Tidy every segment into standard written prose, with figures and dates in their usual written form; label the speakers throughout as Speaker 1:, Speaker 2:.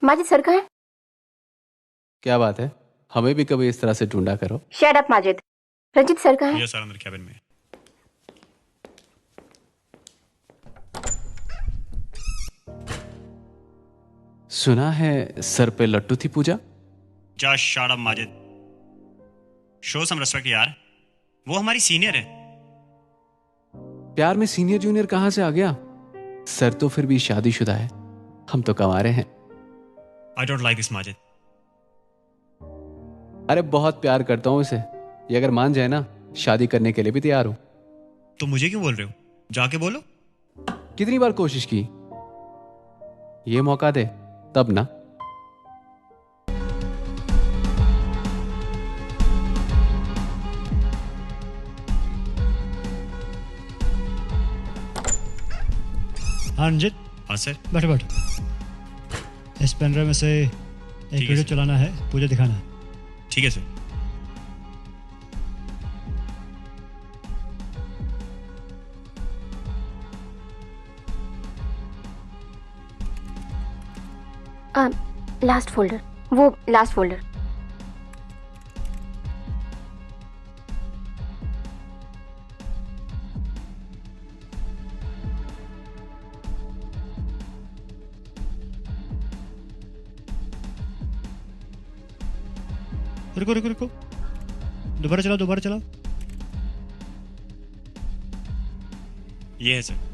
Speaker 1: Majid sir कहाँ है?
Speaker 2: क्या बात है, हमें भी कभी इस तरह से ढूंढा करो।
Speaker 1: Shut up Majid. Ranjit sir कहाँ है?
Speaker 3: ये सर अंदर कैबिन में।
Speaker 2: सुना है सर पे लट्टू थी Pooja.
Speaker 3: Just shut up Majid, show some respect यार, वो हमारी सीनियर है।
Speaker 2: प्यार में सीनियर जूनियर कहां से आ गया? सर तो फिर भी शादीशुदा है, हम तो कंवारे हैं।
Speaker 3: I don't like this Majid.
Speaker 2: अरे बहुत प्यार करता हूं इसे, ये अगर मान जाए ना शादी करने के लिए भी तैयार हूं।
Speaker 3: तो मुझे क्यों बोल रहे हो? जाके बोलो।
Speaker 2: कितनी बार कोशिश की, ये मौका दे तब ना।
Speaker 4: हाँ रंजित,
Speaker 3: हाँ सर।
Speaker 4: बैठो बैठो। इस पेन ड्राइव में से एक
Speaker 3: है
Speaker 4: वीडियो
Speaker 3: सर।
Speaker 4: चलाना है, पूजा दिखाना है।
Speaker 3: ठीक है सर।
Speaker 1: लास्ट फोल्डर, वो लास्ट फोल्डर।
Speaker 4: रुको रुको रुको, दोबारा चलाओ दोबारा चलाओ।
Speaker 3: ये है सर।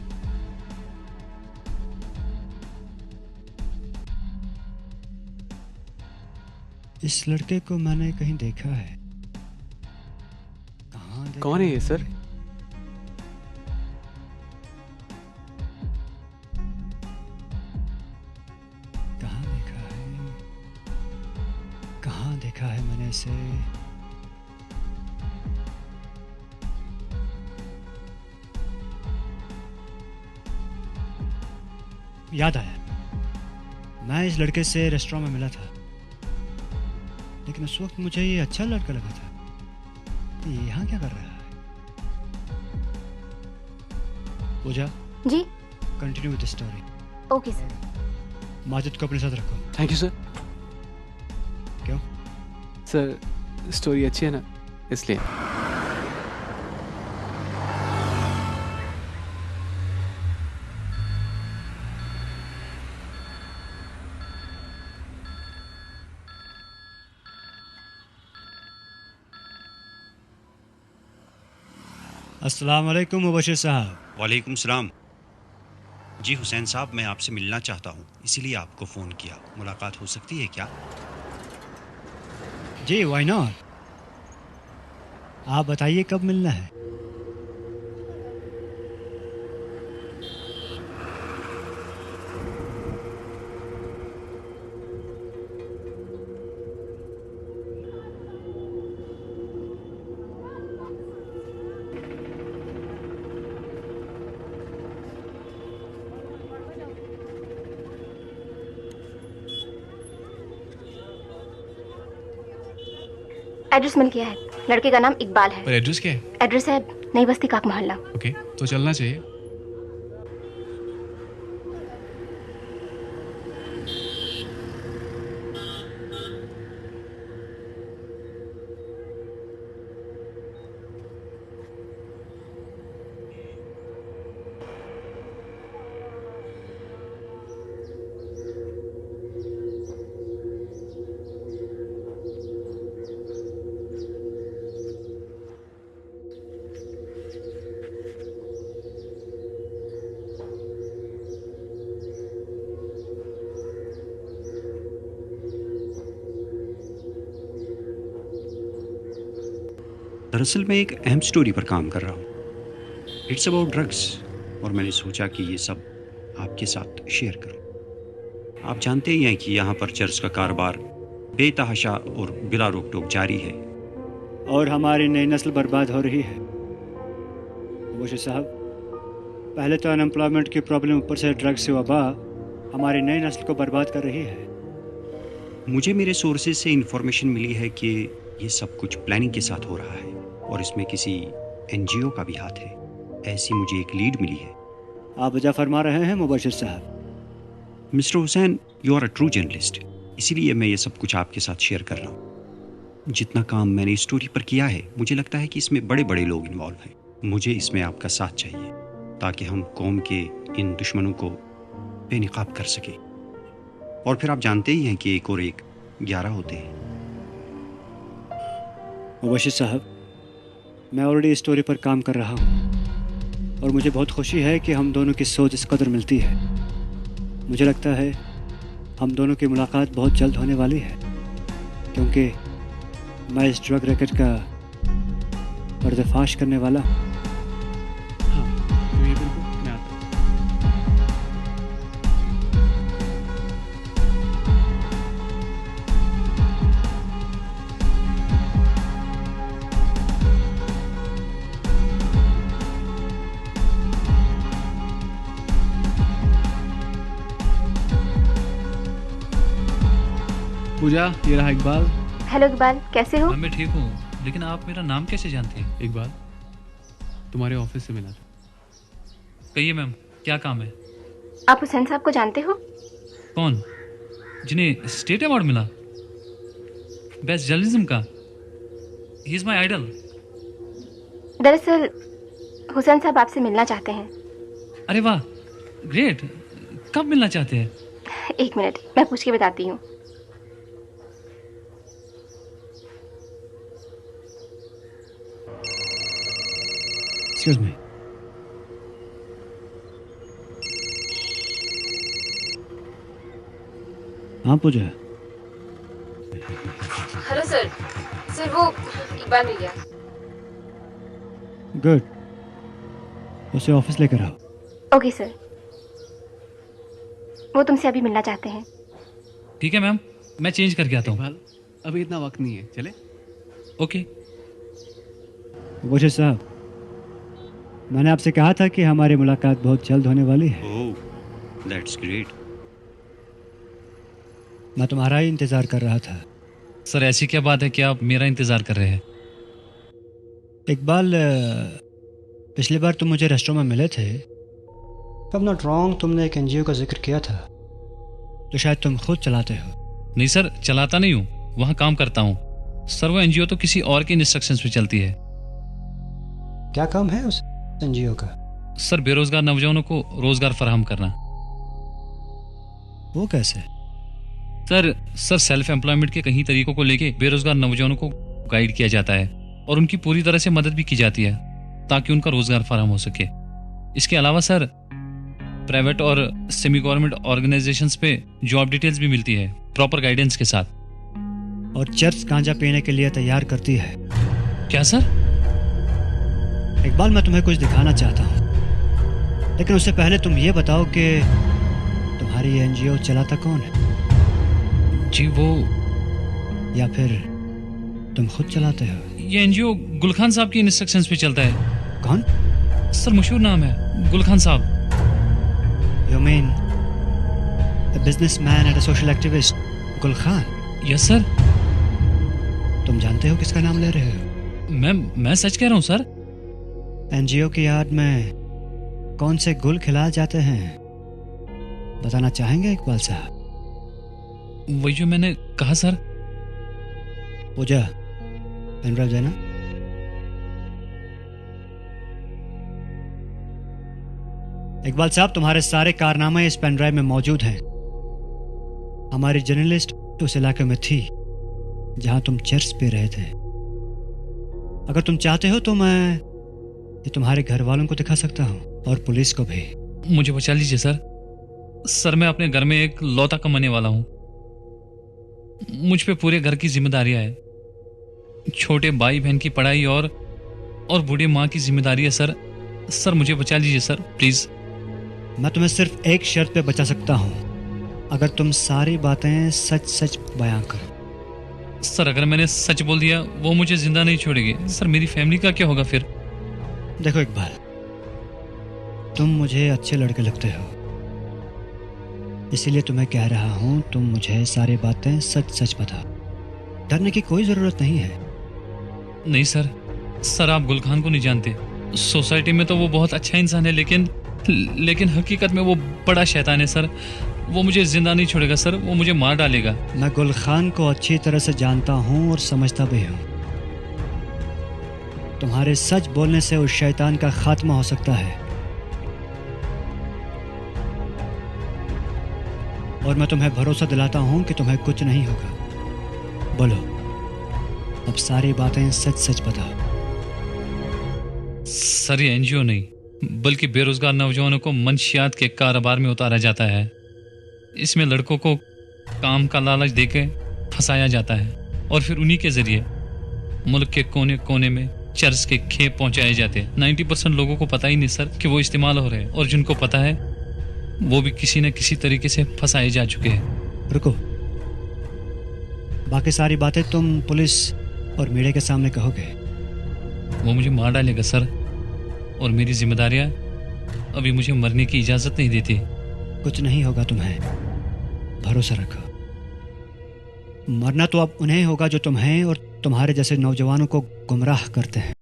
Speaker 4: इस लड़के को मैंने कहीं देखा है। कहाँ देखा
Speaker 2: कौन है ये सर?
Speaker 4: कहाँ देखा है, कहाँ देखा है मैंने इसे? याद आया, मैं इस लड़के से रेस्टोरेंट में मिला था, लेकिन उस वक्त मुझे ये अच्छा लड़का लगा था। ये यहाँ क्या कर रहा है? Pooja,
Speaker 1: ji
Speaker 4: continue with the story.
Speaker 1: Okay sir.
Speaker 4: Majid को अपने साथ रखो।
Speaker 2: Thank you sir.
Speaker 4: क्यों?
Speaker 2: सर स्टोरी अच्छी है ना, इसलिए।
Speaker 4: अस्सलाम वालेकुम मुबशिर साहब।
Speaker 3: वालेकुम सलाम। जी हुसैन साहब, मैं आपसे मिलना चाहता हूँ, इसीलिए आपको फ़ोन किया। मुलाकात हो सकती है क्या?
Speaker 4: जी व्हाई नॉट, आप बताइए कब मिलना है?
Speaker 1: एड्रेस मिल गया है, लड़के का नाम इकबाल है।
Speaker 5: पर एड्रेस क्या है?
Speaker 1: एड्रेस है नई बस्ती काक मोहल्ला।
Speaker 5: ओके, तो चलना चाहिए।
Speaker 6: दरअसल मैं एक अहम स्टोरी पर काम कर रहा हूँ। इट्स अबाउट ड्रग्स, और मैंने सोचा कि ये सब आपके साथ शेयर करूँ। आप जानते ही हैं कि यहाँ पर चर्च का कारोबार बेतहाशा और बिला रोक टोक जारी है।
Speaker 4: और हमारी नई नस्ल बर्बाद हो रही है। मुबशिर साहब, पहले तो अनएम्प्लॉयमेंट की प्रॉब्लम, ऊपर से ड्रग्स से वबा हमारी नई नस्ल को बर्बाद कर रही है।
Speaker 6: मुझे मेरे सोर्सेज से इंफॉर्मेशन मिली है कि ये सब कुछ प्लानिंग के साथ हो रहा है, और इसमें किसी एनजीओ का भी हाथ है। ऐसी मुझे एक लीड मिली है।
Speaker 4: आप वजह फरमा रहे हैं मुबशिर साहब।
Speaker 6: Mister Hussain, you are a true journalist, इसीलिए मैं ये सब कुछ आपके साथ शेयर कर रहा हूँ। जितना काम मैंने इस स्टोरी पर किया है, मुझे लगता है कि इसमें बड़े बड़े लोग इन्वॉल्व हैं। मुझे इसमें आपका साथ चाहिए ताकि हम कौम के इन दुश्मनों को बेनकाब कर सकें। और फिर आप जानते ही हैं कि 1 और 1 11 होते हैं।
Speaker 4: मुबशिर साहब, मैं ऑलरेडी इस स्टोरी पर काम कर रहा हूँ और मुझे बहुत खुशी है कि हम दोनों की सोच इस कदर मिलती है। मुझे लगता है हम दोनों की मुलाकात बहुत जल्द होने वाली है, क्योंकि मैं इस ड्रग रैकेट का पर्दाफाश करने वाला हूँ।
Speaker 2: हाँ, तो ये बिल्कुल मैं आता हूँ। पूजा, ये रहा इकबाल।
Speaker 1: हेलो इकबाल, कैसे हो?
Speaker 5: मैं ठीक हूँ, लेकिन आप मेरा नाम कैसे जानती हैं?
Speaker 2: इकबाल, तुम्हारे ऑफिस से मिला था।
Speaker 5: कहिए मैम, क्या काम है?
Speaker 1: आप हुसैन साहब को जानते हो?
Speaker 5: कौन? जिन्हें स्टेट अवार्ड मिला बेस्ट जर्नलिज्म का? He is my idol.
Speaker 1: दरअसल हुसैन साहब आपसे मिलना चाहते हैं।
Speaker 5: अरे वाह, ग्रेट। कब मिलना चाहते हैं?
Speaker 1: 1 मिनट, मैं पूछ के बताती हूँ।
Speaker 4: Excuse me. हाँ पूजा।
Speaker 1: Hello sir. सर वो इकबाल मिल गया।
Speaker 4: गुड, उसे ऑफिस लेकर आओ।
Speaker 1: Okay sir. वो तुमसे अभी मिलना चाहते हैं।
Speaker 5: ठीक है मैम, मैं चेंज करके आता हूँ।
Speaker 2: इकबाल, अभी इतना वक्त नहीं है, चले?
Speaker 5: ओके।
Speaker 4: मुबशिर साहब, मैंने आपसे कहा था कि हमारी मुलाकात बहुत जल्द होने वाली है।
Speaker 6: ओह, दैट्स ग्रेट।
Speaker 4: मैं तुम्हारा ही इंतज़ार कर रहा था।
Speaker 5: सर, ऐसी क्या बात है कि आप मेरा इंतज़ार कर रहे हैं?
Speaker 4: इकबाल, पिछली बार तुम मुझे रेस्टोरेंट में मिले थे। कब नॉट रॉन्ग, तुमने एक एनजीओ का जिक्र किया था, तो शायद तुम खुद चलाते हो।
Speaker 5: नहीं सर, चलाता नहीं हूँ, वहाँ काम करता हूँ। सर, वो एनजीओ तो किसी और के इंस्ट्रक्शंस पे चलती है।
Speaker 4: क्या काम है उस एनजीओ का?
Speaker 5: सर, बेरोजगार नौजवानों को रोजगार फराहम करना।
Speaker 4: वो कैसे?
Speaker 5: सर सेल्फ एम्प्लॉयमेंट के कई तरीकों को लेके बेरोजगार नौजवानों को गाइड किया जाता है और उनकी पूरी तरह से मदद भी की जाती है ताकि उनका रोजगार फराहम हो सके। इसके अलावा सर, प्राइवेट और सेमी गवर्नमेंट ऑर्गेनाइजेशंस पे जॉब डिटेल्स भी मिलती है प्रॉपर गाइडेंस के साथ।
Speaker 4: और चर्च गांजा पीने के लिए तैयार करती है।
Speaker 5: क्या सर?
Speaker 4: इकबाल, मैं तुम्हें कुछ दिखाना चाहता हूँ, लेकिन उससे पहले तुम ये बताओ कि तुम्हारी एनजीओ चलाता कौन है?
Speaker 5: जी वो,
Speaker 4: या फिर तुम खुद चलाते हो?
Speaker 5: ये एनजीओ गुलखान साहब की इंस्ट्रक्शंस पे चलता है।
Speaker 4: कौन?
Speaker 5: सर, मशहूर नाम है, गुलखान साहब।
Speaker 4: You mean a businessman and a social activist, गुल खान?
Speaker 5: Yes sir.
Speaker 4: तुम जानते हो किसका नाम ले रहे हो?
Speaker 5: मैं सच कह रहा हूँ सर।
Speaker 4: एनजीओ की याद में कौन से गुल खिलाए जाते हैं, बताना चाहेंगे इकबाल साहब?
Speaker 5: वही जो मैंने कहा सर।
Speaker 4: पूजा, पेन ड्राइव देना। इकबाल साहब, तुम्हारे सारे कारनामे इस पेन ड्राइव में मौजूद हैं। हमारी जर्नलिस्ट उस इलाके में थी जहां तुम चर्च पे रहे थे। अगर तुम चाहते हो तो मैं ये तुम्हारे घर वालों को दिखा सकता हूं और पुलिस को भी।
Speaker 5: मुझे बचा लीजिए सर। सर, मैं अपने घर में एक लौता कमाने वाला हूँ। मुझ पे पूरे घर की जिम्मेदारियां है। छोटे भाई बहन की पढ़ाई और बूढ़ी माँ की जिम्मेदारी है सर। सर, मुझे बचा लीजिए सर, प्लीज।
Speaker 4: मैं तुम्हें सिर्फ एक शर्त पे बचा सकता हूँ, अगर तुम सारी बातें सच सच बयां करो।
Speaker 5: सर, अगर मैंने सच बोल दिया वो मुझे जिंदा नहीं छोड़ेगी। सर, मेरी फैमिली का क्या होगा फिर?
Speaker 4: देखो इकबाल, तुम मुझे अच्छे लड़के लगते हो, इसीलिए तुम्हें कह रहा हूं, तुम मुझे सारी बातें सच सच बताओ। डरने की कोई जरूरत नहीं है।
Speaker 5: नहीं सर। सर, आप गुलखान को नहीं जानते। सोसाइटी में तो वो बहुत अच्छा इंसान है, लेकिन हकीकत में वो बड़ा शैतान है सर। वो मुझे जिंदा नहीं छोड़ेगा सर, वो मुझे मार डालेगा।
Speaker 4: मैं गुल खान को अच्छी तरह से जानता हूँ और समझता भी हूँ। तुम्हारे सच बोलने से उस शैतान का खात्मा हो सकता है, और मैं तुम्हें भरोसा दिलाता हूँ कि तुम्हें कुछ नहीं होगा। बोलो, अब सारी बातें सच सच बताओ।
Speaker 5: सर ये एनजीओ नहीं, बल्कि बेरोजगार नौजवानों को मंशियात के कारोबार में उतारा जाता है। इसमें लड़कों को काम का लालच देके फंसाया जाता है और फिर उन्हीं के जरिए मुल्क के कोने कोने में चर्च के खेप पहुंचाए जाते हैं। 90% लोगों को पता ही नहीं सर कि वो इस्तेमाल हो रहे हैं, और जिनको पता है वो भी किसी न किसी तरीके से फंसाए जा चुके हैं।
Speaker 4: रुको, बाकी सारी बातें तुम पुलिस और मीडिया के सामने कहोगे।
Speaker 5: वो मुझे मार डालेगा सर, और मेरी जिम्मेदारियां अभी मुझे मरने की इजाजत नहीं देती।
Speaker 4: कुछ नहीं होगा तुम्हें, भरोसा रखो। मरना तो अब उन्हें होगा जो तुम्हें और तुम्हारे जैसे नौजवानों को गुमराह करते हैं।